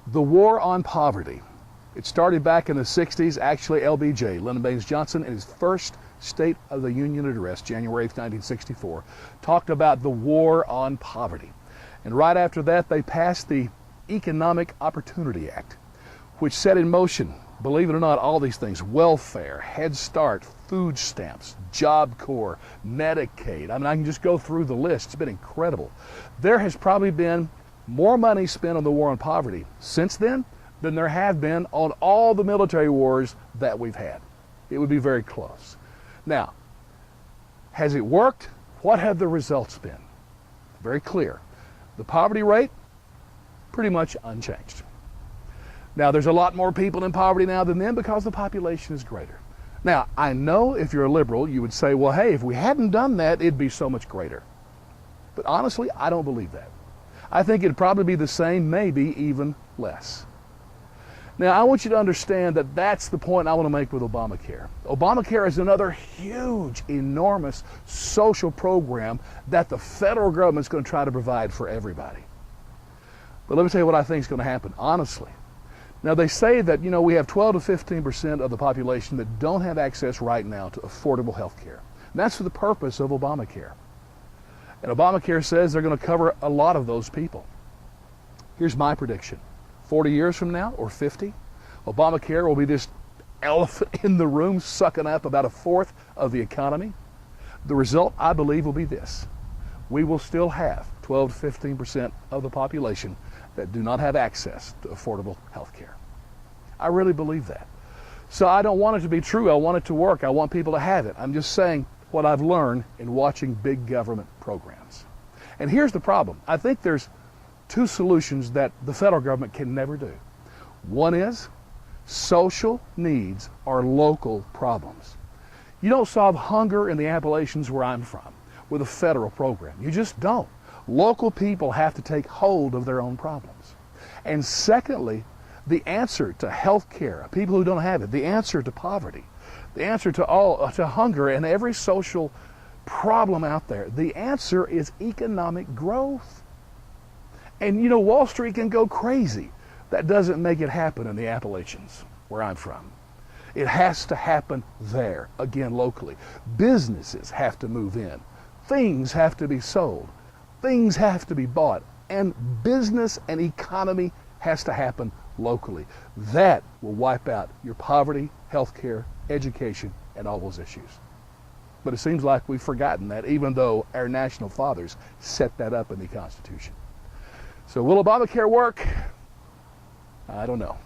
The war on poverty. It started back in the 60s. Actually, LBJ, Lyndon Baines Johnson, in his first State of the Union address, January 8, 1964, talked about the war on poverty. And right after that, they passed the Economic Opportunity Act, which set in motion, believe it or not, all these things: welfare, Head Start, food stamps, Job Corps, Medicaid. I mean, I can just go through the list. It's been incredible. There has probably been more money spent on the war on poverty since then than there have been on all the military wars that we've had. It would be very close. Now, has it worked? What have the results been? Very clear. The poverty rate, pretty much unchanged. Now, there's a lot more people in poverty now than then because the population is greater. Now, I know if you're a liberal, you would say, well, hey, if we hadn't done that, it'd be so much greater. But honestly, I don't believe that. I think it'd probably be the same, maybe even less. Now, I want you to understand that that's the point I want to make with Obamacare. Obamacare is another huge, enormous social program that the federal government's going to try to provide for everybody. But let me tell you what I think is going to happen, honestly. Now, they say that, we have 12 to 15% of the population that don't have access right now to affordable health care. And that's for the purpose of Obamacare. And Obamacare says they're going to cover a lot of those people. Here's my prediction. 40 years from now, or 50, Obamacare will be this elephant in the room sucking up about a fourth of the economy. The result, I believe, will be this. We will still have 12 to 15% of the population that do not have access to affordable health care. I really believe that. So I don't want it to be true. I want it to work. I want people to have it. I'm just saying what I've learned in watching big government programs. And here's the problem. I think there's two solutions that the federal government can never do. One is social needs are local problems. You don't solve hunger in the Appalachians where I'm from with a federal program. You just don't. Local people have to take hold of their own problems. And secondly, the answer to health care, people who don't have it, the answer to poverty, the answer to hunger and every social problem out there, the answer is economic growth. And Wall Street can go crazy. That doesn't make it happen in the Appalachians, where I'm from. It has to happen there, again, locally. Businesses have to move in. Things have to be sold. Things have to be bought. And business and economy has to happen locally. That will wipe out your poverty, healthcare, education, and all those issues. But it seems like we've forgotten that, even though our national fathers set that up in the Constitution. So will Obamacare work? I don't know.